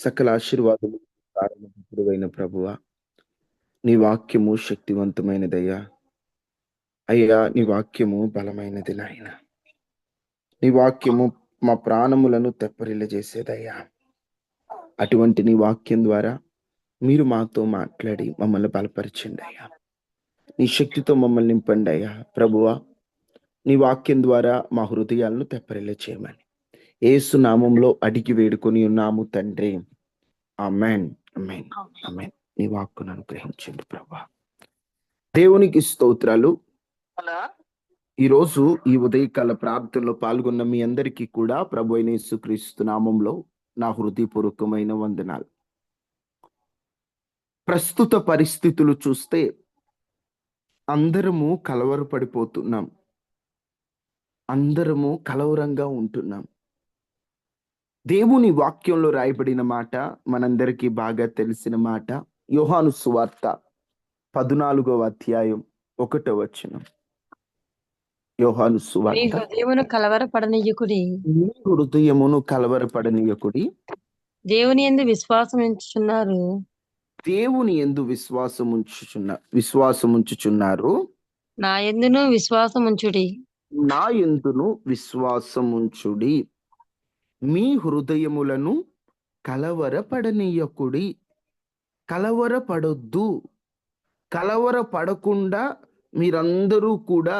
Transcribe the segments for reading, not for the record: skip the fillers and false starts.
సకల ఆశీర్వాదము కారణభూతుడైన ప్రభువా, నీ వాక్యము శక్తివంతమైనదయ్యా. అయ్యా, నీ వాక్యము బలమైనది నాయన. నీ వాక్యము మా ప్రాణములను తెప్పరిల్లజేసేదయ్యా. అటువంటి నీ వాక్యం ద్వారా మీరు మాతో మాట్లాడి మమ్మల్ని బలపరచండి అయ్యా. నీ శక్తితో మమ్మల్ని నింపండి అయ్యా. ప్రభువా, నీ వాక్యం ద్వారా మా హృదయాలను తెప్పరిల్ల చేయమని యేసు నామంలో అడిగి వేడుకొని ఉన్నాము తండ్రి. ఆమేన్. ఆమేన్. ఆమేన్. నీ వాక్కును అనుగ్రహించండి ప్రభువా. దేవునికి స్తోత్రాలు. ఈరోజు ఈ ఉదయకాల ప్రార్థనలో పాల్గొన్న మీ అందరికీ కూడా ప్రభు అయిన యేసుక్రీస్తు నామంలో నా హృదయపూర్వకమైన వందనాలు. ప్రస్తుత పరిస్థితులు చూస్తే అందరము కలవరపడిపోతున్నాం. అందరము కలవరంగా ఉంటున్నాం. దేవుని వాక్యంలో రాయబడిన మాట మనందరికీ బాగా తెలిసిన మాట. యోహాను సువార్త 14వ అధ్యాయం 1వ వచనం. యోహాను మీ సువార్త, హృదయమును కలవరపడనీయకుడి, మీ హృదయమును కలవరపడనీయకుడి, దేవుని యందు విశ్వాసం ఉంచుచున్నారు, దేవుని యందు విశ్వాసముంచుచున్నారు, నా యందును విశ్వాసం ఉంచుడి. నా యందును విశ్వాసముంచుడి. మీ హృదయములను కలవరపడనీయకుడి. కలవరపడొద్దు. కలవరపడకుండా మీరందరూ కూడా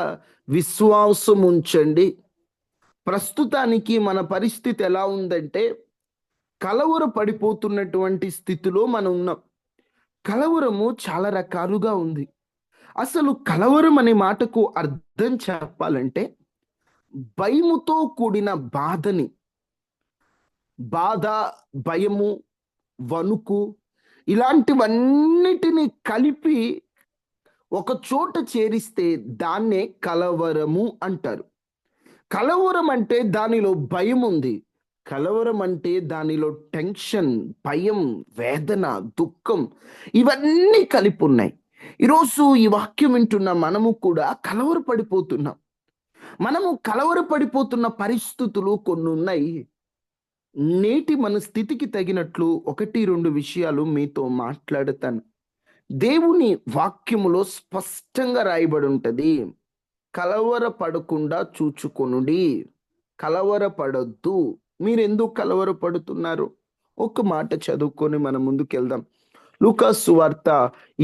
విశ్వాసం ఉంచండి. ప్రస్తుతానికి మన పరిస్థితి ఎలా ఉందంటే, కలవర పడిపోతున్నటువంటి స్థితిలో మనం ఉన్నాం. కలవరము చాలా రకాలుగా ఉంది. అసలు కలవరం అనే మాటకు అర్థం చెప్పాలంటే, భయముతో కూడిన బాధని, బాధ, భయము, వణుకు ఇలాంటివన్నిటిని కలిపి ఒక చోట చేరిస్తే దాన్నే కలవరము అంటారు. కలవరం అంటే దానిలో భయం ఉంది. కలవరం అంటే దానిలో టెన్షన్, భయం, వేదన, దుఃఖం ఇవన్నీ కలిపి ఉన్నాయి. ఈరోజు ఈ వాక్యం వింటున్న మనము కూడా కలవరపడిపోతున్నాం. మనము కలవరపడిపోతున్న పరిస్థితులు కొన్ని ఉన్నాయి. నేటి మన స్థితికి తగినట్లు 1-2 విషయాలు మీతో మాట్లాడతాను. దేవుని వాక్యములో స్పష్టంగా రాయబడి ఉంటది, కలవరపడకుండా చూచుకొనుడి. కలవరపడొద్దు. మీరెందుకు కలవరపడుతున్నారు? ఒక మాట చదువుకొని మనం ముందుకెళ్దాం. లూకా సువార్త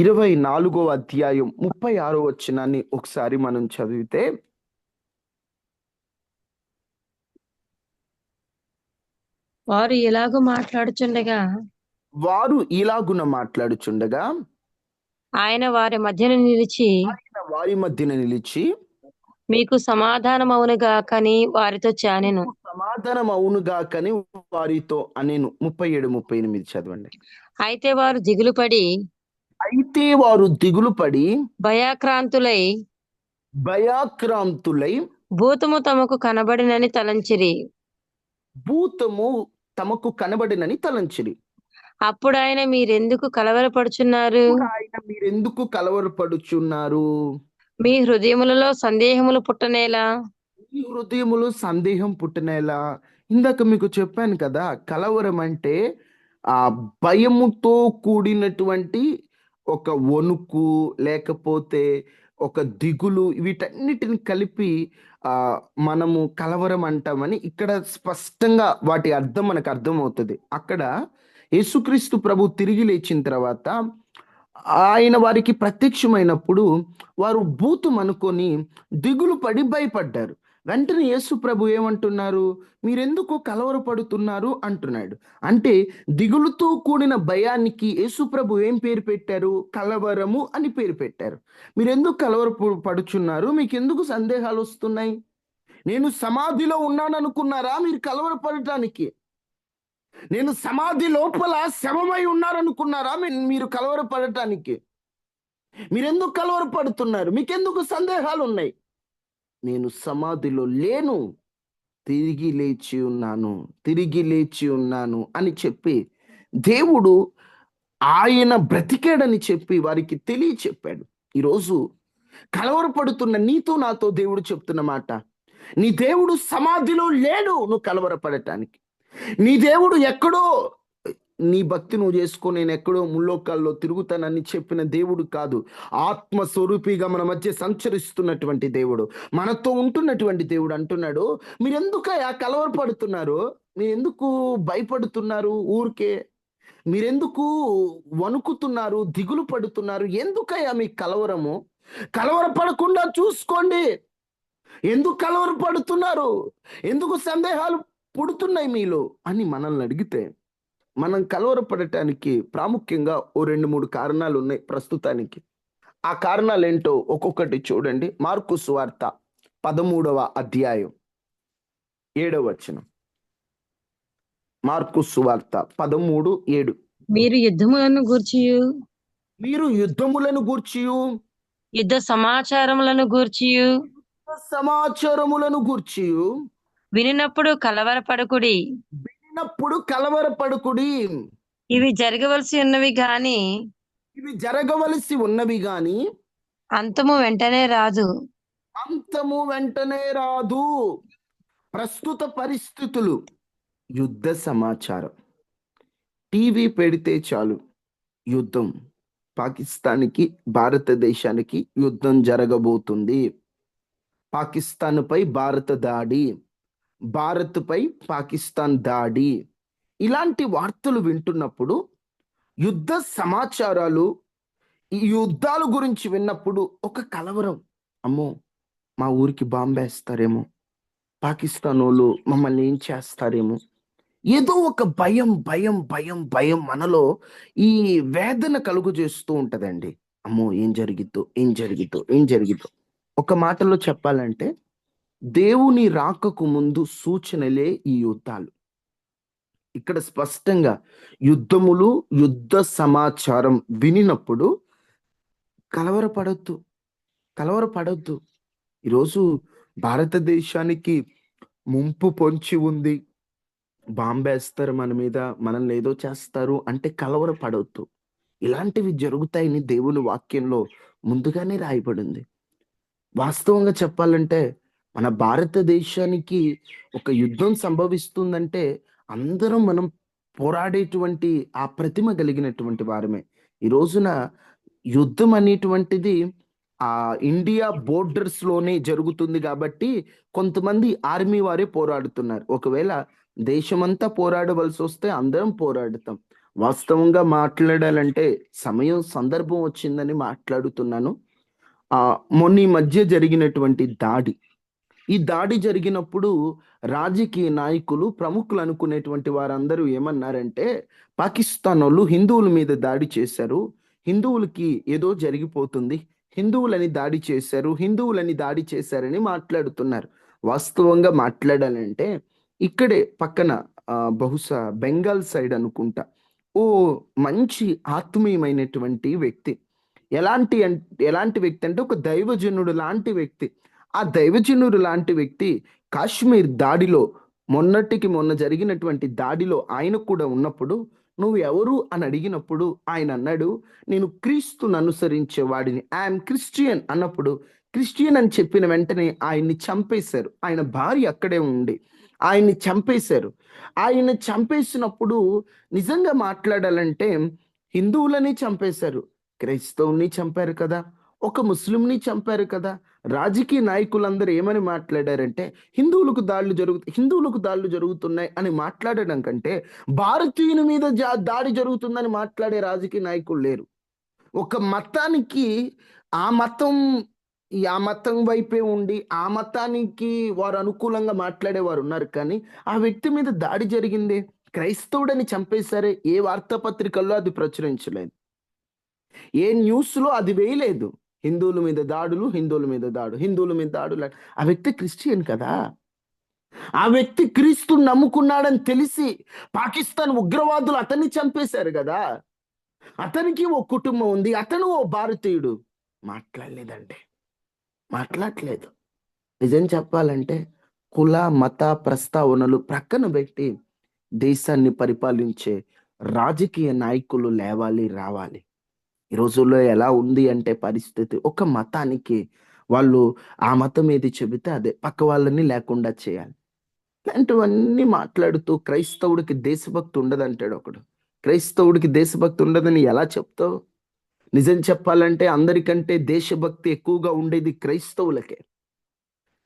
24వ అధ్యాయం 36వ వచనాన్ని ఒకసారి మనం చదివితే, వారు ఇలాగూ మాట్లాడుచుండగా మాట్లాడుచుండగా ఆయన వారి మధ్యన నిలిచి, వారి మధ్యన నిలిచి మీకు సమాధానమవునుగాకని వారితో చానెను. సమాధానం అవునుగాకని వారితో అనెను. 37-38 చదవండి. అయితే వారు దిగులుపడి భయాక్రాంతులై భూతము తమకు కనబడినని తలంచిరి. అప్పుడు ఆయన మీరెందుకు కలవరపడుచున్నారు? మీ హృదయములలో సందేహం పుట్టనేలా. ఇందాక మీకు చెప్పాను కదా, కలవరం అంటే ఆ భయముతో కూడినటువంటి ఒక వణుకు, లేకపోతే ఒక దిగులు, వీటన్నిటిని కలిపి మనము కలవరం అంటామని ఇక్కడ స్పష్టంగా వాటి అర్థం మనకు అర్థమవుతుంది. అక్కడ యేసుక్రీస్తు ప్రభు తిరిగి లేచిన తర్వాత ఆయన వారికి ప్రత్యక్షమైనప్పుడు వారు భూతం అనుకొని దిగులు పడి భయపడ్డారు. వెంటనే యేసు ప్రభు ఏమంటున్నారు? మీరెందుకు కలవరపడుతున్నారు అంటున్నాడు. అంటే దిగులుతో కూడిన భయానికి యేసు ప్రభు ఏం పేరు పెట్టారు? కలవరము అని పేరు పెట్టారు. మీరెందుకు కలవరపడుచున్నారు? మీకెందుకు సందేహాలు వస్తున్నాయి? నేను సమాధిలో ఉన్నాననుకున్నారా మీరు కలవరపడటానికి? నేను సమాధి లోపల శవమై ఉన్నారనుకున్నారా మీరు కలవరపడటానికి? మీరెందుకు కలవరపడుతున్నారు? మీకెందుకు సందేహాలు ఉన్నాయి? నేను సమాధిలో లేను, తిరిగి లేచి ఉన్నాను అని చెప్పి దేవుడు ఆయన బ్రతికాడని చెప్పి వారికి తెలియచెప్పాడు. ఈరోజు కలవరపడుతున్న నీతో నాతో దేవుడు చెప్తున్న మాట, నీ దేవుడు సమాధిలో లేడు నువ్వు కలవరపడటానికి. నీ దేవుడు ఎక్కడో నీ భక్తి నువ్వు చేసుకో, నేను ఎక్కడో ముల్లోకాల్లో తిరుగుతానని చెప్పిన దేవుడు కాదు. ఆత్మస్వరూపిగా మన మధ్య సంచరిస్తున్నటువంటి దేవుడు, మనతో ఉంటున్నటువంటి దేవుడు అంటున్నాడు, మీరెందుకయ్యా కలవరపడుతున్నారు? మీరెందుకు భయపడుతున్నారు? ఊరికే మీరెందుకు వణుకుతున్నారు, దిగులు పడుతున్నారు? ఎందుకయ్యా మీ కలవరము? కలవరపడకుండా చూసుకోండి. ఎందుకు కలవరపడుతున్నారు? ఎందుకు సందేహాలు పుడుతున్నాయి మీలో అని మనల్ని అడిగితే, మనం కలవరపడటానికి ప్రాముఖ్యంగా ఓ 2-3 కారణాలు ఉన్నాయి ప్రస్తుతానికి. ఆ కారణాలు ఏంటో ఒక్కొక్కటి చూడండి. మార్కు సువార్త 13వ అధ్యాయం 7వ వచనం. మార్కు సువార్త 13:7. మీరు యుద్ధములను గూర్చియు మీరు యుద్ధములను గూర్చియు యుద్ధ సమాచారములను గూర్చియు సమాచారములను గూర్చియు వినినప్పుడు కలవరపడకుడి. ఇవి జరగవలసి ఉన్నవి గాని అంతము వెంటనే రాదు. ప్రస్తుత పరిస్థితులు, యుద్ధ సమాచారం. టీవీ పెడితే చాలు యుద్ధం. పాకిస్తాన్కి భారతదేశానికి యుద్ధం జరగబోతుంది. పాకిస్తాన్పై భారత దాడి, భారత్పై పాకిస్తాన్ దాడి, ఇలాంటి వార్తలు వింటున్నప్పుడు, యుద్ధ సమాచారాలు, ఈ యుద్ధాల గురించి విన్నప్పుడు ఒక కలవరం. అమ్మో, మా ఊరికి బాంబేస్తారేమో, పాకిస్తాన్ వాళ్ళు మమ్మల్ని ఏం చేస్తారేమో, ఏదో ఒక భయం భయం భయం భయం మనలో ఈ వేదన కలుగు చేస్తూ ఉంటదండి. అమ్మో, ఏం జరిగిద్దో. ఒక మాటలో చెప్పాలంటే, దేవుని రాకకు ముందు సూచనలే ఈ యుద్ధాలు. ఇక్కడ స్పష్టంగా యుద్ధములు, యుద్ధ సమాచారం వినినప్పుడు కలవరపడొద్దు. ఈరోజు భారతదేశానికి ముంపు పొంచి ఉంది, బాంబేస్తారు మన మీద, మనల్ని ఏదో చేస్తారు అంటే కలవరపడొద్దు. ఇలాంటివి జరుగుతాయని దేవుని వాక్యంలో ముందుగానే రాయబడింది. వాస్తవంగా చెప్పాలంటే, మన భారతదేశానికి ఒక యుద్ధం సంభవిస్తుందంటే అందరం మనం పోరాడేటువంటి ఆ ప్రతిమ కలిగినటువంటి వారమే. ఈ రోజున యుద్ధం అనేటువంటిది ఆ ఇండియా బోర్డర్స్ లోనే జరుగుతుంది కాబట్టి కొంతమంది ఆర్మీ వారే పోరాడుతున్నారు. ఒకవేళ దేశమంతా పోరాడవలసి వస్తే అందరం పోరాడతాం. వాస్తవంగా మాట్లాడాలంటే సమయం సందర్భం వచ్చిందని మాట్లాడుతున్నాను. మొన్న ఈ మధ్య జరిగినటువంటి దాడి, ఈ దాడి జరిగినప్పుడు రాజకీయ నాయకులు, ప్రముఖులు అనుకునేటువంటి వారందరూ ఏమన్నారంటే, పాకిస్తాన్ వాళ్ళు హిందువుల మీద దాడి చేశారు, హిందువులకి ఏదో జరిగిపోతుంది, హిందువులని దాడి చేశారని మాట్లాడుతున్నారు. వాస్తవంగా మాట్లాడాలంటే ఇక్కడే పక్కన బహుశా బెంగాల్ సైడ్ అనుకుంటా, ఓ మంచి ఆత్మీయమైనటువంటి వ్యక్తి. ఎలాంటి వ్యక్తి అంటే ఒక దైవజనుడు లాంటి వ్యక్తి. ఆ దైవజనుడు లాంటి వ్యక్తి కాశ్మీర్ దాడిలో, మొన్న జరిగినటువంటి దాడిలో ఆయన కూడా ఉన్నప్పుడు, నువ్వు ఎవరు అని అడిగినప్పుడు ఆయన అన్నాడు, నేను క్రీస్తును అనుసరించే వాడిని, ఐఎమ్ క్రిస్టియన్ అన్నప్పుడు, క్రిస్టియన్ అని చెప్పిన వెంటనే ఆయన్ని చంపేశారు. ఆయన భార్య అక్కడే ఉండి ఆయన్ని చంపేశారు. ఆయన చంపేసినప్పుడు నిజంగా మాట్లాడాలంటే హిందువులని చంపేశారు, క్రైస్తవుని చంపారు కదా, ఒక ముస్లింని చంపారు కదా. రాజకీయ నాయకులందరూ ఏమని మాట్లాడారంటే, హిందువులకు దాడులు జరుగుతున్నాయి అని మాట్లాడడం కంటే భారతీయుని మీద దాడి జరుగుతుందని మాట్లాడే రాజకీయ నాయకులు లేరు. ఒక మతానికి ఆ మతం వైపే ఉండి ఆ మతానికి వారు అనుకూలంగా మాట్లాడేవారు ఉన్నారు. కానీ ఆ వ్యక్తి మీద దాడి జరిగింది, క్రైస్తవుడని చంపేశారే, ఏ వార్తాపత్రికల్లో అది ప్రచురించలేదు, ఏ న్యూస్ లో అది వేయలేదు. హిందువుల మీద దాడులు. ఆ వ్యక్తి క్రిస్టియన్ కదా, ఆ వ్యక్తి క్రీస్తు నమ్ముకున్నాడని తెలిసి పాకిస్తాన్ ఉగ్రవాదులు అతన్ని చంపేశారు కదా. అతనికి ఓ కుటుంబం ఉంది, అతను ఓ భారతీయుడు. మాట్లాడలేదు. నిజం చెప్పాలంటే కుల మత ప్రస్తావనలు ప్రక్కన పెట్టి దేశాన్ని పరిపాలించే రాజకీయ నాయకులు రావాలి. ఈ రోజుల్లో ఎలా ఉంది అంటే పరిస్థితి, ఒక మతానికి వాళ్ళు ఆ మతం ఏది చెబితే అదే, పక్క వాళ్ళని లేకుండా చేయాలి. ఇలాంటివన్నీ మాట్లాడుతూ క్రైస్తవుడికి దేశభక్తి ఉండదంటాడు ఒకడు. క్రైస్తవుడికి దేశభక్తి ఉండదని ఎలా చెప్తావు? నిజం చెప్పాలంటే అందరికంటే దేశభక్తి ఎక్కువగా ఉండేది క్రైస్తవులకే.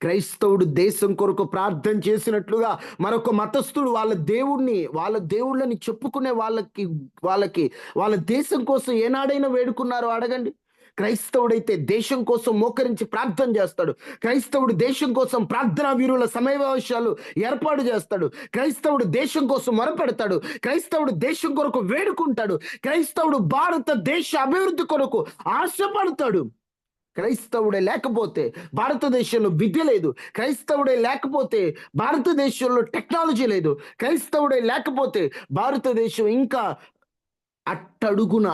క్రైస్తవుడు దేశం కొరకు ప్రార్థన చేసినట్లుగా మరొక మతస్థుడు వాళ్ళ దేవుళ్ళని చెప్పుకునే వాళ్ళకి వాళ్ళ దేశం కోసం ఏనాడైనా వేడుకున్నారో అడగండి. క్రైస్తవుడైతే దేశం కోసం మోకరించి ప్రార్థన చేస్తాడు. క్రైస్తవుడు దేశం కోసం ప్రార్థనా వీరుల సమావేశాలు ఏర్పాటు చేస్తాడు. క్రైస్తవుడు దేశం కోసం మొరపెడతాడు. క్రైస్తవుడు దేశం కొరకు వేడుకుంటాడు. క్రైస్తవుడు భారతదేశ అభివృద్ధి కొరకు ఆశపడతాడు. క్రైస్తవుడే లేకపోతే భారతదేశంలో విద్య లేదు. క్రైస్తవుడే లేకపోతే భారతదేశంలో టెక్నాలజీ లేదు. క్రైస్తవుడే లేకపోతే భారతదేశం ఇంకా అట్టడుగున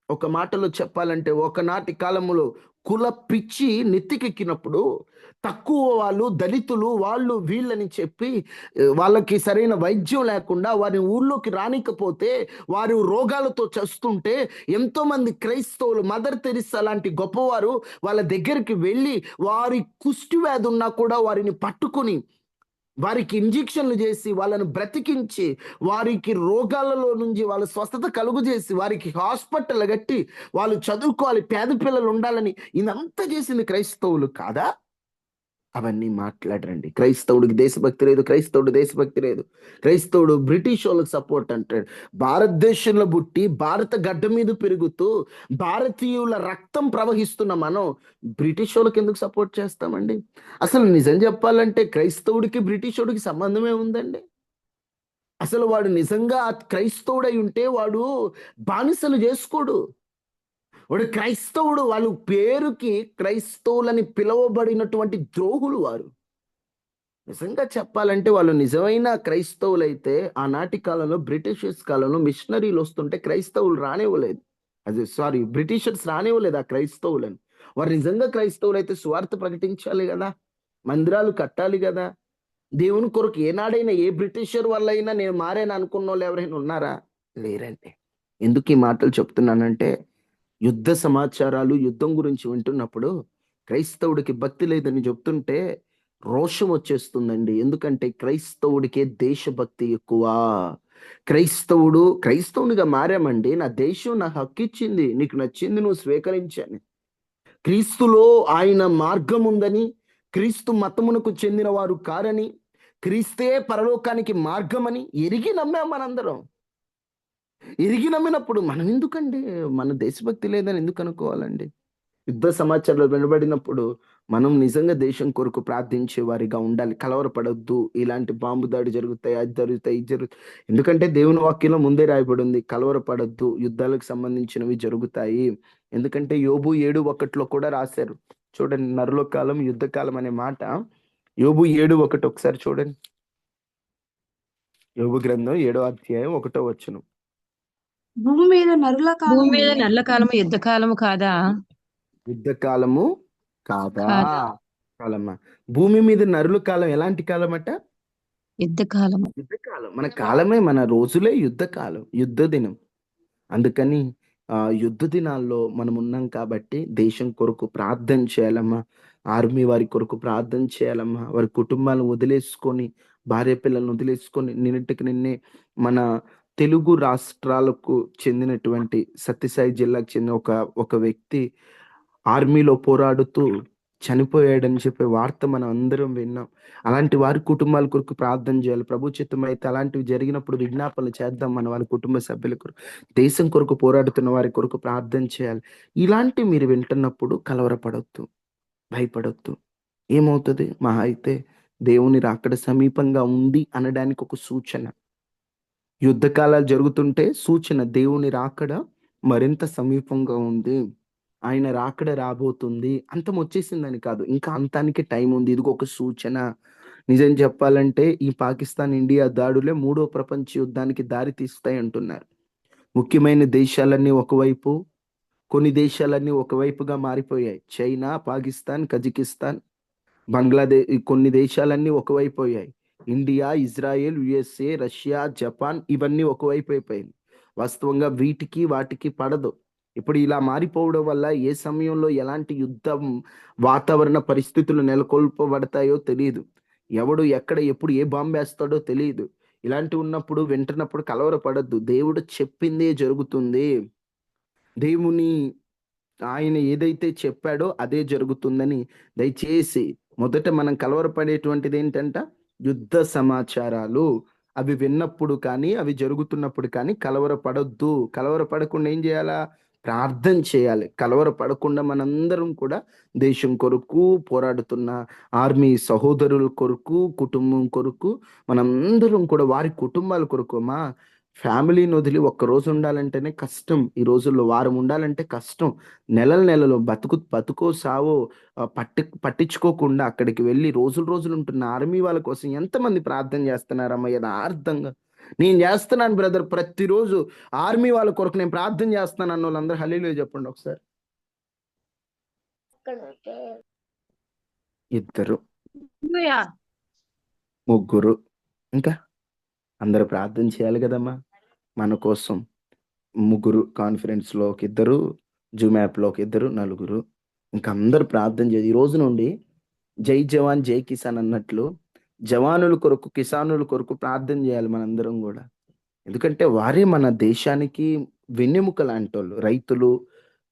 ఒక మాటలో చెప్పాలంటే ఒకనాటి కాలములో కుల పిచ్చి నెత్తికెక్కినప్పుడు తక్కువ వాళ్ళు దళితులు వాళ్ళు వీళ్ళని చెప్పి వాళ్ళకి సరైన వైద్యం లేకుండా వారి ఊళ్ళోకి రానికపోతే వారు రోగాలతో చస్తుంటే ఎంతో మంది క్రైస్తవులు మదర్ తెరిసా లాంటి గొప్పవారు వాళ్ళ దగ్గరికి వెళ్ళి వారి కుష్టి వ్యాధి ఉన్నా కూడా వారిని పట్టుకొని వారికి ఇంజెక్షన్లు చేసి వాళ్ళను బ్రతికించి వారికి రోగాలలో నుంచి వాళ్ళ స్వస్థత కలుగు చేసి వారికి హాస్పిటల్ కట్టి వాళ్ళు చదువుకోవాలి, పేద పిల్లలు ఉండాలని ఇదంతా చేసింది క్రైస్తవులు కాదా? అవన్నీ మాట్లాడరండి. క్రైస్తవుడికి దేశభక్తి లేదు, క్రైస్తవుడు దేశభక్తి లేదు. క్రైస్తవుడు బ్రిటిష్ వాళ్ళకి సపోర్ట్ అంటాడు. భారతదేశంలో పుట్టి భారత గడ్డ మీద పెరుగుతూ భారతీయుల రక్తం ప్రవహిస్తున్న మనం బ్రిటిష్ వాళ్ళకి ఎందుకు సపోర్ట్ చేస్తామండి? అసలు నిజం చెప్పాలంటే క్రైస్తవుడికి బ్రిటిషోడికి సంబంధమే ఉందండి? అసలు వాడు నిజంగా క్రైస్తవుడై ఉంటే వాడు బానిసలు చేసుకోడు. వాడు క్రైస్తవుడు. వాళ్ళు పేరుకి క్రైస్తవులని పిలువబడినటువంటి ద్రోహులు వారు. నిజంగా చెప్పాలంటే వాళ్ళు నిజమైన క్రైస్తవులైతే ఆనాటి కాలంలో బ్రిటిషర్స్ కాలంలో మిషనరీలు వస్తుంటే క్రైస్తవులు రానివ్వలేదు. బ్రిటిషర్స్ రానివ్వలేదు ఆ క్రైస్తవులను. వారు నిజంగా క్రైస్తవులైతే సువార్త ప్రకటించాలి కదా, మందిరాలు కట్టాలి కదా. దేవుని కొరకు ఏనాడైనా ఏ బ్రిటిషర్ వల్ల అయినా నేను మారాను అనుకున్న వాళ్ళు ఎవరైనా ఉన్నారా? లేరండి. ఎందుకు ఈ మాటలు చెప్తున్నానంటే యుద్ధ సమాచారాలు యుద్ధం గురించి వింటున్నప్పుడు క్రైస్తవుడికి భక్తి లేదని చెప్తుంటే రోషం వచ్చేస్తుందండి. ఎందుకంటే క్రైస్తవుడికే దేశభక్తి ఎక్కువ. క్రైస్తవునిగా మారామండి. నా దేశం నాకు హక్కు ఇచ్చింది, నీకు నచ్చింది నువ్వు స్వీకరించాను. క్రీస్తులో ఆయన మార్గం ఉందని, క్రీస్తు మతమునకు చెందిన వారు కారని, క్రీస్తే పరలోకానికి మార్గమని ఎరిగి నమ్మాం మనందరం. ఎరిగి నమ్మినప్పుడు మనం ఎందుకండి మన దేశభక్తి లేదని ఎందుకు అనుకోవాలండి? యుద్ధ సమాచారాలు వినబడినప్పుడు మనం నిజంగా దేశం కొరకు ప్రార్థించే వారిగా ఉండాలి. కలవరపడొద్దు. ఇలాంటి బాంబు దాడి జరుగుతాయి, అది జరుగుతాయి, ఇది జరుగుతాయి. ఎందుకంటే దేవుని వాక్యంలో ముందే రాయబడి ఉంది, కలవరపడొద్దు, యుద్ధాలకు సంబంధించినవి జరుగుతాయి. ఎందుకంటే యోబు 7:1 కూడా రాశారు. చూడండి, నరుల కాలం యుద్ధ కాలం అనే మాట యోబు 7:1 ఒకసారి చూడండి. యోబు గ్రంథం 7వ అధ్యాయం 1వ వచనం. భూమి మీద నరుల భూమి మీద కాలము నల్ల కాలము యుద్ధ కాలము కాదా? యుద్ధ కాలము కాదా? కాదా. కాలమా? భూమి మీద నరుల కాలం ఎలాంటి కాలం అట? యుద్ధ కాలము. యుద్ధ కాలం. మన కాలమే, మన రోజులే యుద్ధ కాలం, యుద్ధ దినం. అందుకని యుద్ధ దినాల్లో మనం ఉన్నాం కాబట్టి దేశం కొరకు ప్రార్థన చేయాలమ్మా. ఆర్మీ వారి కొరకు ప్రార్థన చేయాలమ్మా. వారి కుటుంబాలను వదిలేసుకొని, భార్య పిల్లలను వదిలేసుకొని నిన్నే మన తెలుగు రాష్ట్రాలకు చెందినటువంటి సత్యసాయి జిల్లాకు చెందిన ఒక వ్యక్తి ఆర్మీలో పోరాడుతూ చనిపోయాడని చెప్పే వార్త మనం అందరం విన్నాం. అలాంటి వారి కుటుంబాల కొరకు ప్రార్థన చేయాలి. ప్రభు చిత్తం అయితే అలాంటివి జరిగినప్పుడు విజ్ఞాపనలు చేద్దాం. మన వారి కుటుంబ సభ్యుల కొరకు, దేశం కొరకు పోరాడుతున్న వారి కొరకు ప్రార్థన చేయాలి. ఇలాంటివి మీరు వింటున్నప్పుడు కలవరపడొద్దు, భయపడొద్దు. ఏమవుతుంది? మహా అయితే దేవుని రాకడ సమీపంగా ఉంది అనడానికి ఒక సూచన. యుద్ధకాలాలు జరుగుతుంటే సూచన దేవుని రాకడ మరింత సమీపంగా ఉంది, ఆయన రాకడ రాబోతుంది. అంతం వచ్చేసిందని కాదు, ఇంకా అంతానికి టైం ఉంది. ఇది ఒక సూచన. నిజం చెప్పాలంటే ఈ పాకిస్తాన్ ఇండియా దాడులే 3వ ప్రపంచ యుద్ధానికి దారి తీస్తాయి అంటున్నారు. ముఖ్యమైన దేశాలన్నీ ఒకవైపు, కొన్ని దేశాలన్నీ ఒకవైపుగా మారిపోయాయి. చైనా, పాకిస్తాన్, కజకిస్తాన్, బంగ్లాదేశ్, కొన్ని దేశాలన్నీ ఒకవైపు అయ్యాయి. India, Israel, USA, Russia, Japan ఇవన్నీ ఒకవైపు అయిపోయింది. వాస్తవంగా వాటికి పడదు. ఇప్పుడు ఇలా మారిపోవడం వల్ల ఏ సమయంలో ఎలాంటి యుద్ధం వాతావరణ పరిస్థితులు నెలకొల్పబడతాయో తెలియదు. ఎవడు ఎక్కడ ఎప్పుడు ఏ బాంబు వేస్తాడో తెలియదు. ఇలాంటి ఉన్నప్పుడు వింటున్నప్పుడు కలవరపడద్దు. దేవుడు చెప్పిందే జరుగుతుంది. దేవుని ఆయన ఏదైతే చెప్పాడో అదే జరుగుతుందని దయచేసి మొదట మనం కలవరపడేటువంటిది ఏంటంట? యుద్ధ సమాచారాలు. అవి విన్నప్పుడు కానీ, అవి జరుగుతున్నప్పుడు కానీ కలవరపడొద్దు. కలవరపడకుండా ఏం చేయాలా? ప్రార్థన చేయాలి. కలవరపడకుండా మనందరం కూడా దేశం కొరకు పోరాడుతున్న ఆర్మీ సహోదరుల కొరకు, కుటుంబం కొరకు మనందరం కూడా వారి కుటుంబాల కొరకు ఫ్యామిలీని వదిలి ఒక్కరోజు ఉండాలంటేనే కష్టం. ఈ రోజుల్లో వారం ఉండాలంటే కష్టం. నెలలు బతుకో సావో పట్టించుకోకుండా అక్కడికి వెళ్ళి రోజులు ఉంటున్న ఆర్మీ వాళ్ళ కోసం ఎంతమంది ప్రార్థన చేస్తున్నారమ్మా యథార్థంగా? నేను చేస్తున్నాను బ్రదర్, ప్రతిరోజు ఆర్మీ వాళ్ళ కొరకు నేను ప్రార్థన చేస్తున్నాను అన్న వాళ్ళందరూ హల్లెలూయా చెప్పండి ఒకసారి. ఇద్దరు, ముగ్గురు, ఇంకా అందరూ ప్రార్థన చేయాలి కదమ్మా మన కోసం. ముగ్గురు కాన్ఫరెన్స్లో ఒక ఇద్దరు, జూమ్ యాప్లో ఒక ఇద్దరు, నలుగురు, ఇంకా అందరూ ప్రార్థన చేయాలి. ఈ రోజు నుండి జై జవాన్ జై కిసాన్ అన్నట్లు జవానుల కొరకు, కిసానుల కొరకు ప్రార్థన చేయాలి మనందరం కూడా. ఎందుకంటే వారే మన దేశానికి వెన్నెముక లాంటి వాళ్ళు. రైతులు,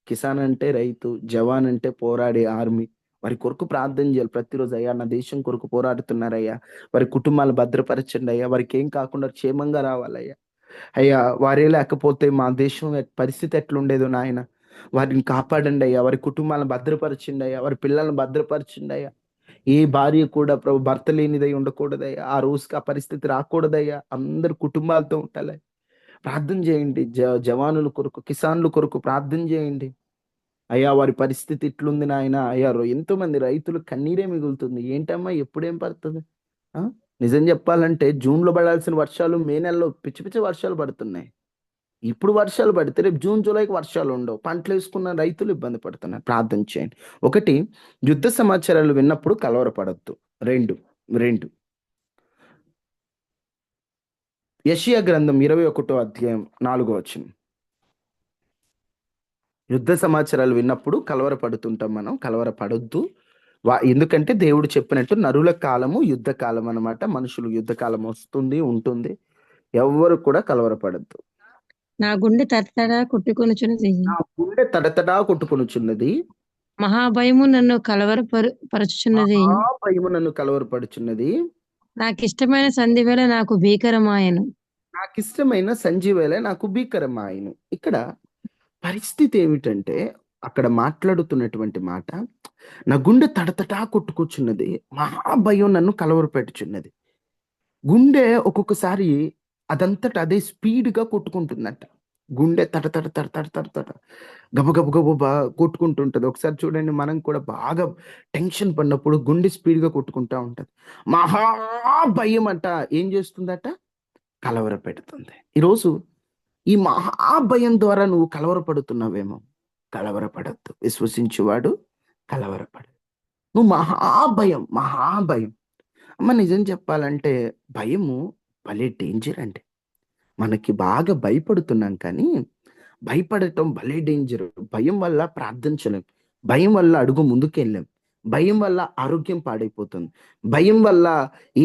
కిసాన్ అంటే రైతు, జవాన్ అంటే పోరాడే ఆర్మీ. వారి కొరకు ప్రార్థన చేయాలి ప్రతిరోజు. అయ్యా నా దేశం కొరకు పోరాడుతున్నారయ్యా, వారి కుటుంబాలు భద్రపరచండి అయ్యా, వారికి ఏం కాకుండా క్షేమంగా రావాలయ్యా. అయ్యా వారే లేకపోతే మా దేశం పరిస్థితి ఎట్లుండేదో నాయన, వారిని కాపాడండి అయ్యా, వారి కుటుంబాలను భద్రపరచండి అయ్యా, వారి పిల్లలను భద్రపరచండి అయ్యా. ఏ భార్య కూడా ప్రభు భర్త లేనిదై ఉండకూడదయ్యా, ఆ రోజుకి ఆ పరిస్థితి రాకూడదయ్యా. అందరు కుటుంబాలతో ఉండాలి. ప్రార్థన చేయండి. జవానుల కొరకు, కిసాన్ల కొరకు ప్రార్థన చేయండి. అయ్యా వారి పరిస్థితి ఇట్లుంది నాయన. అయ్యా ఎంతో మంది రైతులు కన్నీరే మిగులుతుంది. ఏంటమ్మా ఎప్పుడేం పడుతుంది? నిజం చెప్పాలంటే జూన్లో పడాల్సిన వర్షాలు మే నెలలో పిచ్చి వర్షాలు పడుతున్నాయి. ఇప్పుడు వర్షాలు పడితే రేపు జూన్ జూలైకి వర్షాలు ఉండవు. పంటలు వేసుకున్న రైతులు ఇబ్బంది పడుతున్నారు. ప్రార్థన చేయండి. ఒకటి, యుద్ధ సమాచారాలు విన్నప్పుడు కలవరపడద్దు. రెండు యెషయా గ్రంథం 21వ అధ్యాయం 4వ వచనం. యుద్ధ సమాచారాలు విన్నప్పుడు కలవరపడుతుంటాం మనం. కలవరపడొద్దు. ఎందుకంటే దేవుడు చెప్పినట్టు నరుల కాలము యుద్ధ కాలం అన్నమాట. మనుషులు యుద్ధ కాలం వస్తుంది, ఉంటుంది. ఎవ్వరు కూడా కలవరపడద్దు. నా గుండె తడతడా కొట్టుకొనుచున్నది. నా గుండె తడతడా కొట్టుకొనుచున్నది. మహాభయము నన్ను కలవరపరచుచున్నది. మహాభయము నన్ను కలవరపడుచున్నది. నాకిష్టమైన సంధివేళ నాకు భీకరమాయను. నాకిష్టమైన సంజీవేళ నాకు భీకరమాయను. ఇక్కడ పరిస్థితి ఏమిటంటే, అక్కడ మాట్లాడుతున్నటువంటి మాట, నా గుండె తడతటా కొట్టుకొచ్చున్నది, మహాభయం నన్ను కలవరపెట్టుచున్నది. గుండె ఒక్కొక్కసారి అదంతట అదే స్పీడ్గా కొట్టుకుంటుందంట. గుండె తట గబ కొట్టుకుంటుంటది. ఒకసారి చూడండి, మనం కూడా బాగా టెన్షన్ పడినప్పుడు గుండె స్పీడ్గా కొట్టుకుంటా ఉంటది. మహాభయం అంట ఏం చేస్తుందట? కలవర పెడుతుంది. ఈరోజు ఈ మహాభయం ద్వారా నువ్వు కలవరపడుతున్నావేమో. కలవరపడద్దు. విశ్వసించువాడు కలవరపడు. నువ్వు మహాభయం. అమ్మ నిజం చెప్పాలంటే భయము భలే డేంజర్ అండి. మనకి బాగా భయపడుతున్నాం కానీ భయపడటం భలే డేంజర్. భయం వల్ల ప్రార్థించలేం, భయం వల్ల అడుగు ముందుకెళ్ళాం, భయం వల్ల ఆరోగ్యం పాడైపోతుంది, భయం వల్ల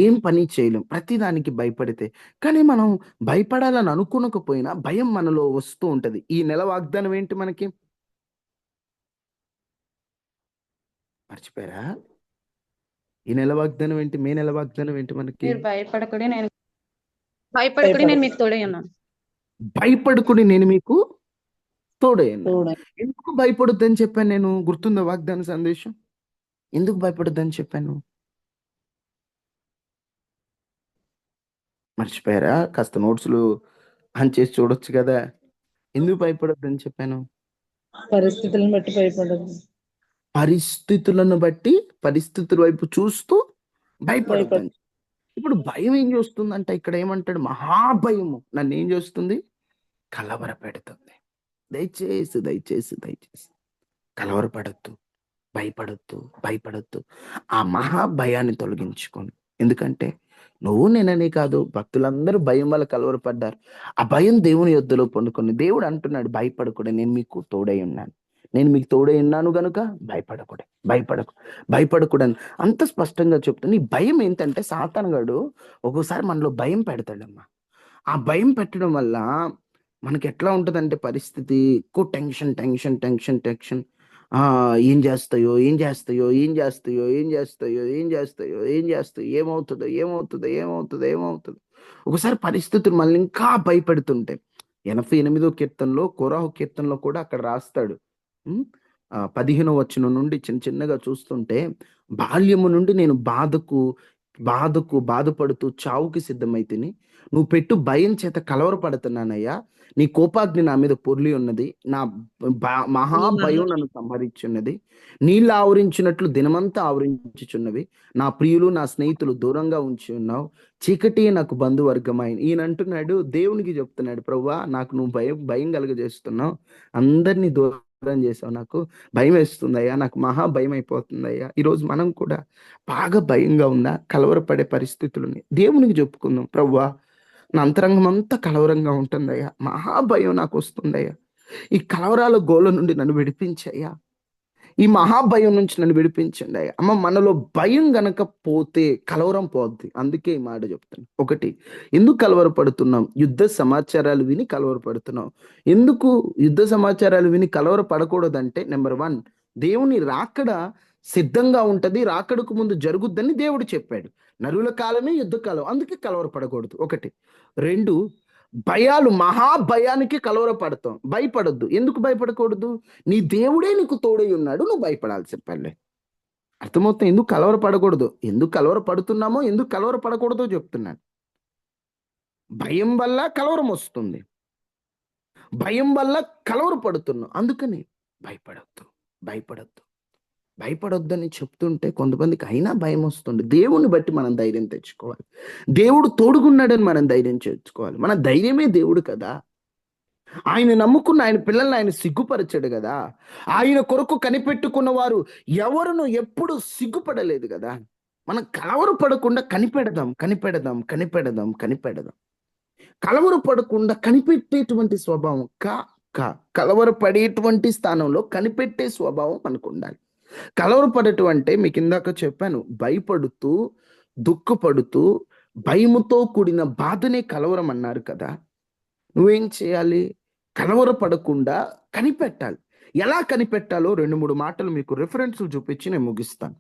ఏం పని చేయలేం. ప్రతిదానికి భయపడితే. కానీ మనం భయపడాలని అనుకోనకపోయినా భయం మనలో వస్తూ ఉంటది. ఈ నెల వాగ్దానం ఏంటి మనకి? మర్చిపోయారా? ఈ నెల వాగ్దానం ఏంటి? మే నెల వాగ్దానం ఏంటి మనకి? భయపడకుడి నేను మీకు తోడై ఉన్నాను. భయపడకుడి నేను మీకు తోడై ఉన్నాను. ఎందుకు భయపడొద్దని చెప్పాను నేను? గుర్తుందా వాగ్దాన సందేశం? ఎందుకు భయపడొద్దని చెప్పాను? మర్చిపోయారా? కాస్త నోట్స్లు ఆన్ చేసి చూడొచ్చు కదా. ఎందుకు భయపడొద్దని చెప్పాను? పరిస్థితులను బట్టి భయపడదు. పరిస్థితులను బట్టి, పరిస్థితుల వైపు చూస్తూ భయపడొద్దని. ఇప్పుడు భయం ఏం చేస్తుందంటే, ఇక్కడ ఏమంటాడు? మహాభయము నన్ను ఏం చేస్తుంది? కలవర పెడుతుంది. దయచేసి కలవరపడద్దు, భయపడద్దు. ఆ మహాభయాన్ని తొలగించుకోండి. ఎందుకంటే నువ్వు నేననే కాదు, భక్తులందరూ భయం వల్ల కలవరపడ్డారు. ఆ భయం దేవుని యొద్దలో పండుకొని దేవుడు అంటున్నాడు, భయపడకూడదు, నేను మీకు తోడై ఉన్నాను, నేను మీకు తోడే ఉన్నాను గనుక భయపడకూడదు, భయపడకూడని అంత స్పష్టంగా చెప్తాను. ఈ భయం ఏంటంటే సాతానుగాడు ఒక్కోసారి మనలో భయం పెడతాడమ్మా. ఆ భయం పెట్టడం వల్ల మనకి ఎట్లా ఉంటుందంటే పరిస్థితి ఎక్కువ టెన్షన్ టెన్షన్ టెన్షన్ టెన్షన్. ఏం చేస్తాయో ఏం చేస్తాయో ఏం చేస్తాయో ఏం చేస్తాయో ఏం చేస్తాయో ఏం చేస్తాయో ఏమవుతుందో ఏమవుతుందో ఏమవుతుందో ఏమవుతుందో. ఒకసారి పరిస్థితులు మళ్ళీ ఇంకా భయపెడుతుంటాయి. 88వ కీర్తనలో కోరాహు కీర్తనలో కూడా అక్కడ రాస్తాడు. 15వ వచనం నుండి చిన్న చిన్నగా చూస్తుంటే, బాల్యము నుండి నేను బాధపడుతూ చావుకి సిద్ధమైతిని. నువ్వు పెట్టు భయం చేత కలవరపడుతున్నానయ్యా. నీ కోపాగ్ని నా మీద పొర్లి ఉన్నది. నా మహా భయం నన్ను సంహరించున్నది. నీళ్ళు ఆవరించినట్లు దినమంతా ఆవరించుచున్నవి. నా ప్రియులు నా స్నేహితులు దూరంగా ఉంచి ఉన్నావు. చీకటి నాకు బంధువర్గమైన. ఈయన అంటున్నాడు, దేవునికి చెప్తున్నాడు, ప్రభువా నాకు నువ్వు భయం కలుగజేస్తున్నావు. అందరినీ దూరం చేసావు. నాకు భయం వేస్తుందయ్యా, నాకు మహా భయం అయిపోతుందయ్యా. ఈరోజు మనం కూడా బాగా భయంగా ఉన్నా, కలవరపడే పరిస్థితులని దేవునికి చెప్పుకుందాం. ప్రభువా నా అంతరంగం అంతా కలవరంగా ఉంటుందయ్యా, మహా భయం నాకు వస్తుందయ్యా. ఈ కలవరాల గోల నుండి నన్ను విడిపించయ్యా. ఈ మహాభయం నుంచి నన్ను విడిపించండి అయ్యా. అమ్మ, మనలో భయం గనక పోతే కలవరం పోద్ది. అందుకే ఈ మాట చెప్తాను. ఒకటి, ఎందుకు కలవరపడుతున్నాం? యుద్ధ సమాచారాలు విని కలవరపడుతున్నాం. ఎందుకు యుద్ధ సమాచారాలు విని కలవరపడకూడదంటే, నెంబర్ 1, దేవుని రాకడ సిద్ధంగా ఉంటది, రాకడకు ముందు జరుగుద్దని దేవుడు చెప్పాడు. నరుల కాలమే యుద్ధకాలం, అందుకే కలవరపడకూడదు. ఒకటి. 2, భయాలు, మహాభయానికి కలవరపడతాం. భయపడొద్దు. ఎందుకు భయపడకూడదు? నీ దేవుడే నీకు తోడై ఉన్నాడు, నువ్వు భయపడాల్సిన పనిలే. అర్థమవుతుంది ఎందుకు కలవరపడకూడదు. ఎందుకు కలవరపడుతున్నామో, ఎందుకు కలవరపడకూడదో చెప్తున్నాను. భయం వల్ల కలవరం వస్తుంది, భయం వల్ల కలవరపడుతున్నాం. అందుకని భయపడొద్దు భయపడొద్దని చెప్తుంటే కొంతమందికి అయినా భయం వస్తుంది. దేవుని బట్టి మనం ధైర్యం తెచ్చుకోవాలి. దేవుడు తోడుగున్నాడని మనం ధైర్యం తెచ్చుకోవాలి. మన ధైర్యమే దేవుడు కదా. ఆయన నమ్ముకున్న ఆయన పిల్లల్ని ఆయన సిగ్గుపరచాడు కదా. ఆయన కొరకు కనిపెట్టుకున్న వారు ఎవరును ఎప్పుడు సిగ్గుపడలేదు కదా. మనం కలవరపడకుండా కనిపెడదాం. కలవరపడకుండా కనిపెట్టేటువంటి స్వభావం కలవరపడేటువంటి స్థానంలో కనిపెట్టే స్వభావం మనకు ఉండాలి. కలవరపడటం అంటే మీకు ఇందాక చెప్పాను, భయపడుతూ దుఃఖపడుతూ భయముతో కూడిన బాధనే కలవరం అన్నారు కదా. నువ్వేం చేయాలి? కలవరపడకుండా కనిపెట్టాలి. ఎలా కనిపెట్టాలో 2-3 మాటలు మీకు రిఫరెన్స్లు చూపించి నేను ముగిస్తాను.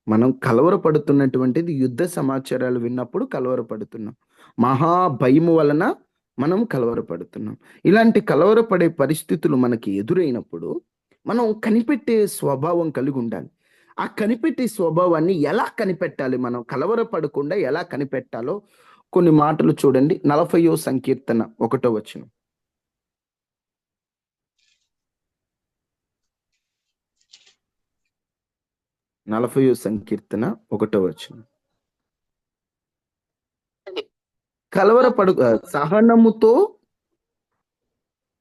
మనం కలవరపడుతున్నటువంటిది యుద్ధ సమాచారాలు విన్నప్పుడు కలవరపడుతున్నాం. మహా భయము వలన మనం కలవరపడుతున్నాం. ఇలాంటి కలవరపడే పరిస్థితులు మనకి ఎదురైనప్పుడు మనం కనిపెట్టే స్వభావం కలిగి ఉండాలి. ఆ కనిపెట్టే స్వభావాన్ని ఎలా కనిపెట్టాలి? మనం కలవరపడకుండా ఎలా కనిపెట్టాలో కొన్ని మాటలు చూడండి. 40వ సంకీర్తన 1వ వచనం. 40వ సంకీర్తన 1వ వచనం. కలవరపడు సహనముతో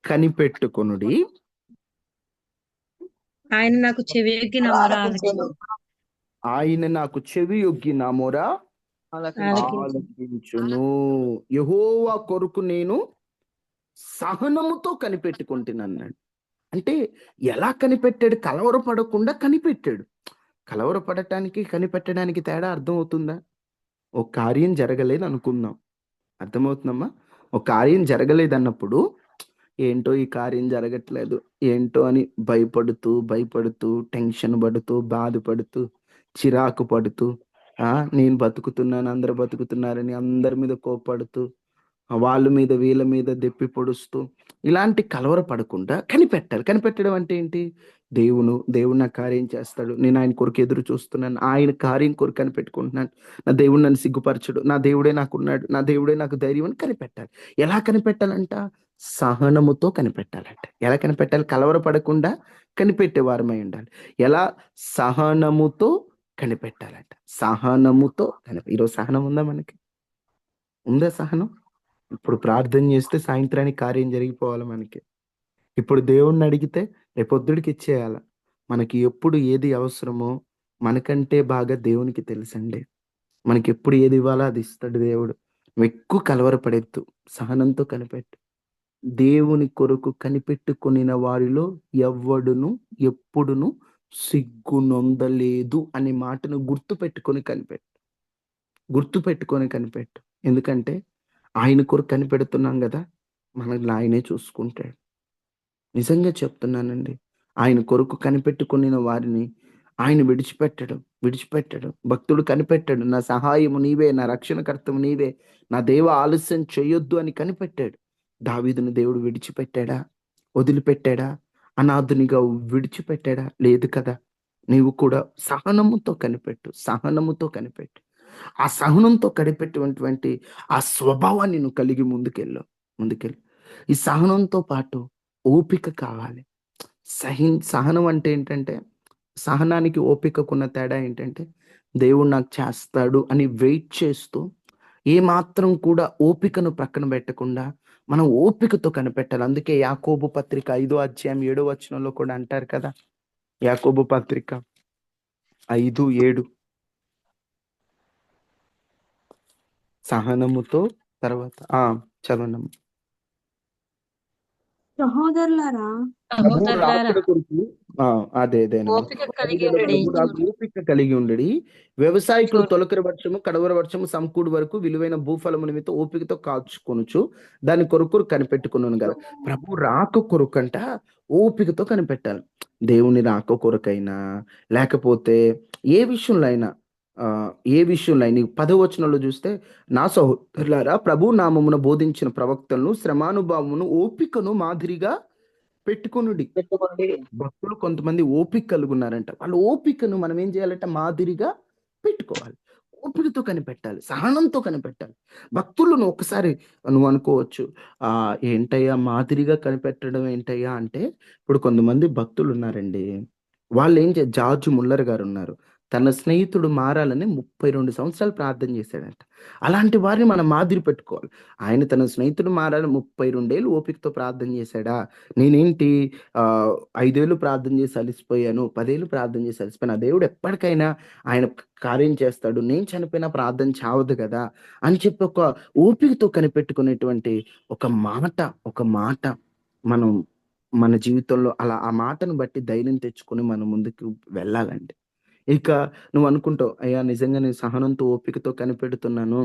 కనిపెట్టుకొనుడి. ఆయన నాకు చెవియొగ్గి నా మొర ఆలకించును. ఆయన నాకు చెవి యొగ్గి నా మొర ఆలకించును. యెహోవా కొరకు నేను సహనముతో కనిపెట్టుకుంటున్నాడు. అంటే ఎలా కనిపెట్టాడు? కలవరపడకుండా కనిపెట్టాడు. కలవరపడటానికి కనిపెట్టడానికి తేడా అర్థమవుతుందా? ఒక కార్యం జరగలేదు అనుకుందాం, అర్థమవుతుందమ్మా? ఒక కార్యం జరగలేదు అన్నప్పుడు ఏంటో ఈ కార్యం జరగట్లేదు ఏంటో అని భయపడుతూ టెన్షన్ పడుతూ బాధపడుతూ చిరాకు పడుతూ నేను బతుకుతున్నాను అందరు బతుకుతున్నారని అందరి మీద కోపడుతూ వాళ్ళ మీద వీళ్ళ మీద దెప్పి పొడుస్తూ ఇలాంటి కలవర పడకుండా కనిపెట్టాలి. కనిపెట్టడం అంటే ఏంటి? దేవుడు నా కార్యం చేస్తాడు, నేను ఆయన కొరకు ఎదురు చూస్తున్నాను, ఆయన కార్యం కొరకు కనిపెట్టుకుంటున్నాను, నా దేవుడు నన్ను సిగ్గుపరచడు, నా దేవుడే నాకున్నాడు, నా దేవుడే నాకు ధైర్యం అని కనిపెట్టాలి. ఎలా కనిపెట్టాలంట? సహనముతో కనిపెట్టాలంట. ఎలా కనిపెట్టాలి? కలవరపడకుండా కనిపెట్టే వారమై ఉండాలి. ఎలా? సహనముతో కనిపెట్టాలంట. సహనముతో ఈరోజు సహనం ఉందా? మనకి ఉందా సహనం? ఇప్పుడు ప్రార్థన చేస్తే సాయంత్రానికి కార్యం జరిగిపోవాలి మనకి. ఇప్పుడు దేవుణ్ణి అడిగితే రేపొద్దుడికి ఇచ్చేయాల. మనకి ఎప్పుడు ఏది అవసరమో మనకంటే బాగా దేవునికి తెలుసండి. మనకి ఎప్పుడు ఏది ఇవ్వాలో అది ఇస్తాడు దేవుడు. నువ్వు ఎక్కువ కలవరపడేద్దు, సహనంతో కనిపెట్టు. దేవుని కొరకు కనిపెట్టుకొనిన వారిలో ఎవ్వడును ఎప్పుడును సిగ్గునొందలేదు అనే మాటను గుర్తు పెట్టుకొని కనిపెట్టు. ఎందుకంటే ఆయన కొరకు కనిపెడుతున్నాం కదా, మనల్ని ఆయనే చూసుకుంటాడు. నిజంగా చెప్తున్నానండి. ఆయన కొరకు కనిపెట్టుకొనిన వారిని ఆయన విడిచిపెట్టడు. భక్తుడు కనిపెట్టాడు. నా సహాయము నీవే, నా రక్షణకర్తవు నీవే, నా దేవ ఆలస్యం చేయొద్దు అని కనిపెట్టాడు. దావీదును దేవుడు విడిచిపెట్టాడా? వదిలిపెట్టాడా? అనాథునిగా విడిచిపెట్టాడా? లేదు కదా. నీవు కూడా సహనముతో కనిపెట్టు. ఆ సహనంతో కనిపెట్టినటువంటి ఆ స్వభావాన్ని నువ్వు కలిగి ముందుకెళ్ళు. ఈ సహనంతో పాటు ఓపిక కావాలి. సహనం అంటే ఏంటంటే, సహనానికి ఓపికకున్న తేడా ఏంటంటే, దేవుడు నాకు చేస్తాడు అని వెయిట్ చేస్తూ, ఏమాత్రం కూడా ఓపికను ప్రక్కన పెట్టకుండా మనం ఓపికతో కనిపెట్టాలి. అందుకే యాకోబు పత్రిక 5 అధ్యాయం 7 వచనంలో కూడా అంటారు కదా. యాకోబు పత్రిక 5:7 సహనముతో తర్వాత చదవండి. సహోదరులారా, సహోదరులారా అదేనండి. ఓపిక కలిగి ఉండడి ఓపిక కలిగి ఉండడి. వ్యవసాయకులు చూడు. తొలకరి వర్షము కడవర వర్షము సమకూడు వరకు విలువైన భూఫలము నిమిత్తం ఓపికతో కాచుకొనుచు దాని కొరకు కనిపెట్టుకున్నాను కదా. ప్రభు రాక కొరకంట ఓపికతో కనిపెట్టాలి. దేవుని రాక కొరకైనా, లేకపోతే ఏ విషయంలో అయినా, నీకు 10వ వచనంలో చూస్తే, నా సహోదరులారా, ప్రభు నామమున బోధించిన ప్రవక్తలను శ్రమానుభవమును ఓపికను మాదిరిగా పెట్టుకొనుడి. భక్తులు కొంతమంది ఓపిక కలుగున్నారంట. వాళ్ళ ఓపికను మనం ఏం చేయాలంటే మాదిరిగా పెట్టుకోవాలి. ఓపికతో కనిపెట్టాలి, సహనంతో కనిపెట్టాలి. భక్తులను ఒకసారి నువ్వు అనుకోవచ్చు, ఏంటయ్యా మాదిరిగా కనిపెట్టడం ఏంటయ్యా అంటే, ఇప్పుడు కొంతమంది భక్తులు ఉన్నారండి. వాళ్ళు జార్జ్ ముల్లర్ గారు ఉన్నారు. తన స్నేహితుడు మారాలని 32 సంవత్సరాలు ప్రార్థన చేశాడంట. అలాంటి వారిని మనం మాదిరి పెట్టుకోవాలి. ఆయన తన స్నేహితుడు మారాలని 32 ఏళ్ళు ఓపికతో ప్రార్థన చేశాడా? నేనేంటి 5 ఏళ్ళు ప్రార్థన చేసి అలిసిపోయాను, 10 ఏళ్ళు ప్రార్థన చేసి అలిసిపోయాను, ఆ దేవుడు ఎప్పటికైనా ఆయన కార్యం చేస్తాడు, నేను చనిపోయినా ప్రార్థన చావదు కదా అని చెప్పి ఒక ఓపికతో కనిపెట్టుకునేటువంటి ఒక మాట మనం మన జీవితంలో అలా ఆ మాటను బట్టి ధైర్యం తెచ్చుకొని మనం ముందుకు వెళ్ళాలండి. ఇక నువ్వు అనుకుంటావు, అయ్యా నిజంగా నేను సహనంతో ఓపికతో కనిపెడుతున్నాను,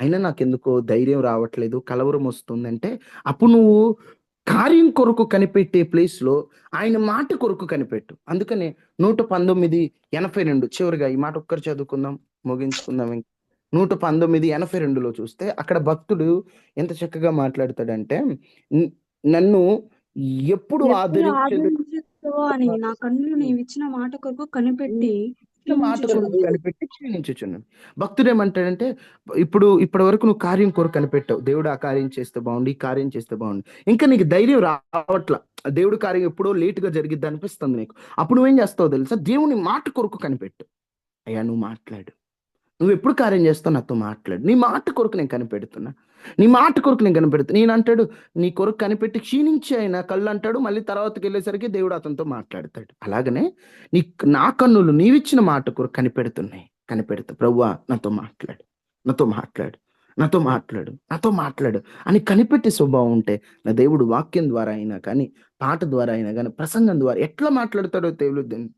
అయినా నాకెందుకో ధైర్యం రావట్లేదు, కలవరం వస్తుందంటే, అప్పుడు నువ్వు కార్యం కొరకు కనిపెట్టే ప్లేస్లో ఆయన మాట కొరకు కనిపెట్టు. అందుకనే 119:82 చివరిగా ఈ మాట ఒక్కరు చదువుకుందాం, ముగించుకుందాం. 119:82లో చూస్తే అక్కడ భక్తుడు ఎంత చక్కగా మాట్లాడతాడంటే, నన్ను ఎప్పుడు ఎప్పుడు ఆదరించదు ఆదరించుతావో అని నా కన్నులు నీవిచ్చిన మాట కొరకు కనిపెట్టి మాట కొరకు కనిపెట్టి క్షీణించుచున్నాను. భక్తుడు ఏమంటాడంటే, ఇప్పటి వరకు నువ్వు కార్యం కొరకు కనిపెట్టావు, దేవుడు ఆ కార్యం చేస్తే బాగుండు, ఈ కార్యం చేస్తే బాగుండు, ఇంకా నీకు ధైర్యం రావట్లా, దేవుడు కార్యం ఎప్పుడో లేటుగా జరిగిద్ది అనిపిస్తుంది నీకు. అప్పుడు నువ్వేం చేస్తావు తెలుసా? దేవుని మాట కొరకు కనిపెట్టు. అయ్యా నువ్వు మాట్లాడు, నువ్వు ఎప్పుడు కార్యం చేస్తావు నాతో మాట్లాడు, నీ మాట కొరకు నేను కనిపెడుతున్నా, నేను అంటాడు, నీ కొరకు కనిపెట్టి క్షీణించి ఆయన కళ్ళు అంటాడు, మళ్ళీ తర్వాతకి వెళ్ళేసరికి దేవుడు అతనితో మాట్లాడతాడు. అలాగనే నా కన్నులు నీవిచ్చిన మాట కొరకు కనిపెడతా. ప్రభువా నాతో మాట్లాడు అని కనిపెట్టే స్వభావం ఉంటే, నా దేవుడు వాక్యం ద్వారా అయినా కానీ, పాట ద్వారా అయినా కానీ, ప్రసంగం ద్వారా ఎట్లా మాట్లాడతాడో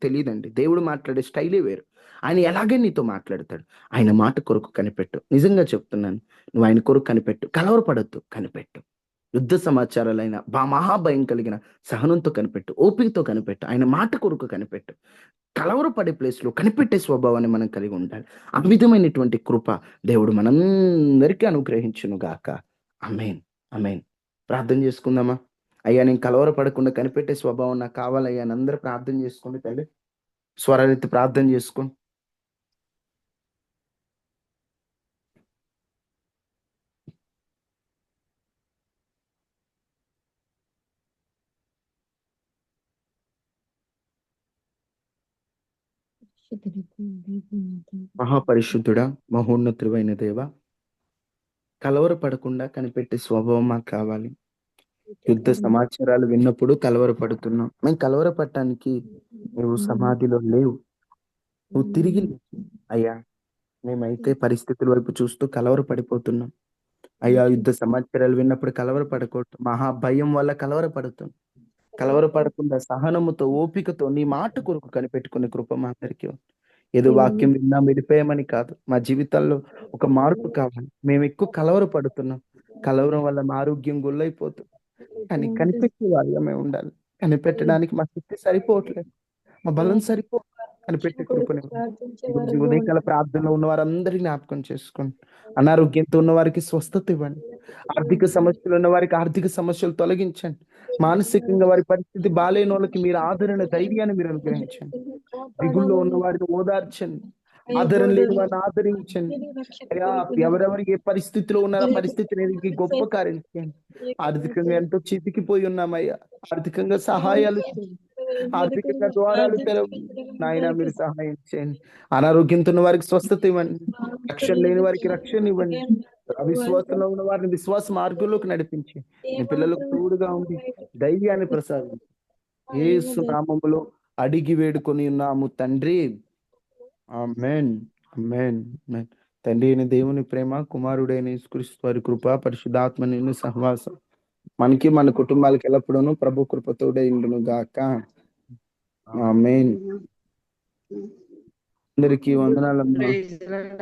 తెలియదండి. దేవుడు మాట్లాడే స్టైలే వేరు. ఆయన ఎలాగే నీతో మాట్లాడతాడు. ఆయన మాట కొరకు కనిపెట్టు. నిజంగా చెప్తున్నాను, నువ్వు ఆయన కొరకు కనిపెట్టు, కలవరపడొద్దు, కనిపెట్టు. యుద్ధ సమాచారాలైన మహాభయం కలిగిన సహనంతో కనిపెట్టు, ఓపికతో కనిపెట్టు, ఆయన మాట కొరకు కనిపెట్టు. కలవరపడే ప్లేస్లో కనిపెట్టే స్వభావాన్ని మనం కలిగి ఉండాలి. ఆ విధమైనటువంటి కృప దేవుడు మనందరికీ అనుగ్రహించును గాక. ఆమేన్, ఆమేన్. ప్రార్థన చేసుకుందామా? అయ్యా నేను కలవరపడకుండా కనిపెట్టే స్వభావం నాకు కావాలయ్యా అని అందరూ ప్రార్థన చేసుకోండి. తల్లి స్వరరెత్తి ప్రార్థన చేసుకోండి. మహాపరిశుద్ధుడా, మహోన్నతుడైన దేవ, కలవరపడకుండా కనిపెట్టే స్వభావం మాకు కావాలి. యుద్ధ సమాచారాలు విన్నప్పుడు కలవరపడుతున్నాం. మేము కలవరపడటానికి నువ్వు సమాధిలో లేవు, నువ్వు తిరిగి లేచావు. అయ్యా మేమైతే పరిస్థితుల వైపు చూస్తూ కలవరపడిపోతున్నాం. అయ్యా యుద్ధ సమాచారాలు విన్నప్పుడు కలవరపడకూడదు. మహాభయం వల్ల కలవరపడుతాం. కలవరపడకుండా సహనముతో ఓపికతో నీ మాట కొరకు కనిపెట్టుకునే కృప మా అందరికీ ఉంది. ఏదో వాక్యం విన్నాం వెళ్ళిపోయామని కాదు, మా జీవితాల్లో ఒక మార్పు కావాలి. మేము ఎక్కువ కలవరపడుతున్నాం. కలవరం వల్ల మా ఆరోగ్యం గుల్లైపోతుంది. కానీ కనిపెట్టే వాళ్ళగా మేము ఉండాలి. కనిపెట్టడానికి మా శక్తి సరిపోవట్లేదు, మా బలం సరిపోవట్లేదు. కనిపెట్టే కృపని ఈరోజు ఉదయకాల ప్రార్థనలో ఉన్న వారందరినీ జ్ఞాపకం చేసుకోండి. అనారోగ్యంతో ఉన్న వారికి స్వస్థత ఇవ్వండి. ఆర్థిక సమస్యలు ఉన్న వారికి ఆర్థిక సమస్యలు తొలగించండి. మానసికంగా వారి పరిస్థితి బాలేని వాళ్ళకి మీరు ఆదరణ ధైర్యాన్ని మీరు అనుగ్రహించండి. దిగుల్లో ఉన్న వారిని ఓదార్చండి. ఆదరణ లేని వారిని ఆదరించండి. అయ్యా ఎవరెవరు ఏ పరిస్థితిలో ఉన్నారో ఆ పరిస్థితిని గొప్ప కార్యం చేయండి. ఆర్థికంగా ఎంతో చితికిపోయి ఉన్నామయ్యా, ఆర్థికంగా సహాయాలు చేయండి. ఆర్థికంగా ద్వారాలు తెరవండి నాయన, మీరు సహాయం చేయండి. అనారోగ్యంతో ఉన్న వారికి స్వస్థత ఇవ్వండి. రక్షణ లేని వారికి రక్షణ ఇవ్వండి. అవిశ్వాసంలో ఉన్న వారిని విశ్వాస మార్గంలోకి నడిపించి మీ పిల్లలకు తోడుగా ఉండి ధైర్యాన్ని ప్రసాదించి యేసు నామములో అడిగి వేడుకొని ఉన్నాము తండ్రి. ఆమేన్, ఆమేన్, ఆమేన్. తండ్రి అయిన దేవుని ప్రేమ, కుమారుడైన యేసుక్రీస్తు వారి కృప, పరిశుద్ధాత్మ నిన్ను సహవాసం మనకి మన కుటుంబాలకి ఎల్లప్పుడూ ప్రభు కృపతోడే ఇండును గాక. ఆమేన్. అందరికీ వందనాలమ్మా. Praise the Lord.